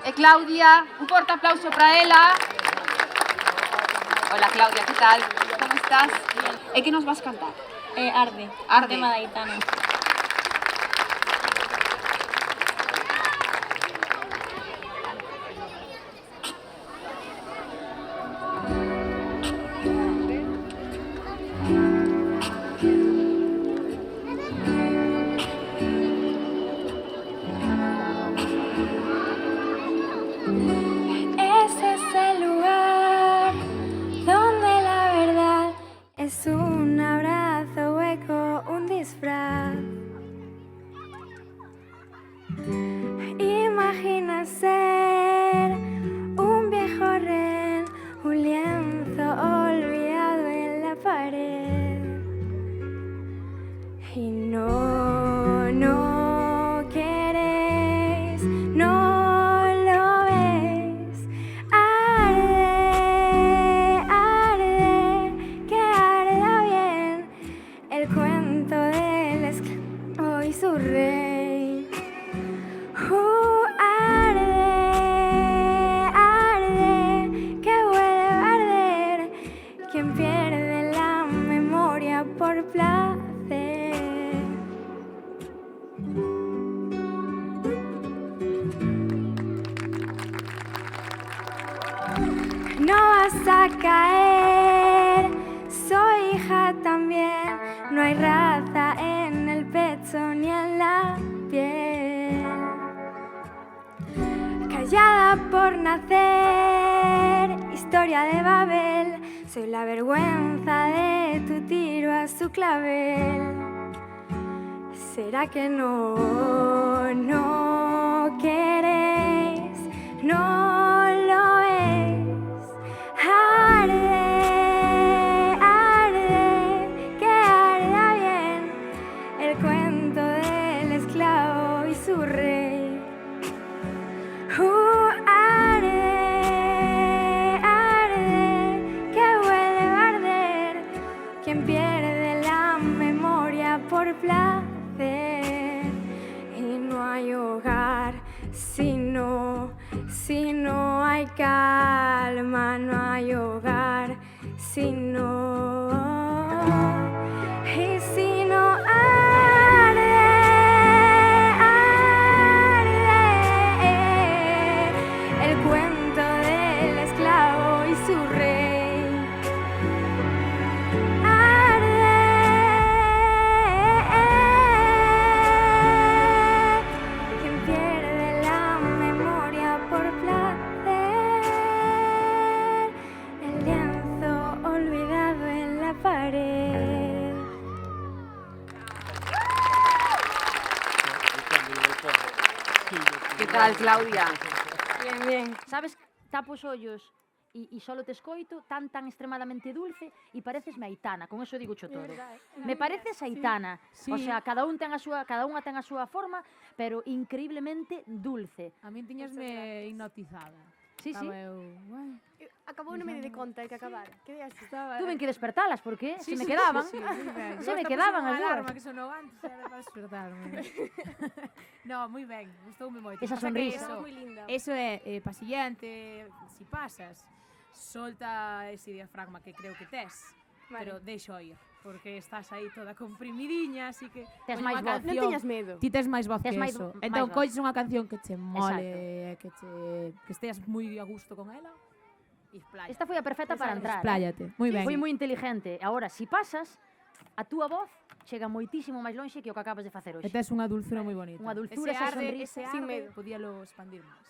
E Claudia, un forte aplauso para ela. Hola Claudia, que tal? Como estás? E que nos vas cantar? Arde. Arde. Tema da Aitana. Es ese lugar donde la verdad es un abrazo hueco, un disfraz. Imagina ser un viejo rehén, un lienzo olvidado en la pared. Y no queréis, no lo ves. Arde, arde, que arda bien el cuento del esclavo y su rey. Arde, arde, que vuelve a arder quien pierde la memoria por placer. No vas a caer, soy hija también. No hay raza en el pecho ni en la piel. Callada por nacer, historia de Babel. Soy la vergüenza de tu tiro a su clavel. ¿Será que no queréis? No lo es. Arde, arde, que arda bien el cuento del esclavo y su rey. Arde, arde, que vuelve a arder quien pierde la memoria por placer. Y no hay hogar si no hay calma, no hay hogar si no. Y si no arde, arde el cuento del esclavo y su rey. Arde, quien pierde la memoria por placer, el lienzo olvidado en la pared. Que tal, Claudia? Bien, bien. Sabes, tapo os ollos e solo te escoito tan extremadamente dulce e parecesme Aitana, con eso digo cho todo. Me pareces Aitana, o sea, cada unha ten a súa forma, pero increíblemente dulce. A min tiñasme hipnotizada. Sí, sí. Estaba eu, Acabou non me di conta que acabar. Quedei así. Tuve que despertalas, porque Sí, se me sí, quedaban. sí, moi ben. Se me Eu hasta quedaban puxen as unha dúas. alarma que sonou antes, era para despertarme. No, moi ben, gustoume moito. Esa Pasa que sonrisa. eso- Moi linda. Eso é pasillante, si pasas, solta ese diafragma que creo que tes, pero deixo ir, porque estás aí toda comprimidiña, así que Tes poñe máis unha voz. Non canción. teñas medo. Ti tes máis voz Tes que máis eso. máis Entón voz. colles unha canción que che mole, que esteas moi a gusto con ela e expláyate. Esta foi a perfecta para entrar. Expláyate, moi ben. Foi moi inteligente. Agora, si pasas, a túa voz chega moitísimo máis lonxe que o que acabas de facer E hoxe. tes unha dulzura moi bonita. Unha dulzura, ese esa arde, sonrisa. ese Sin arde, medo. podíalo expandir máis.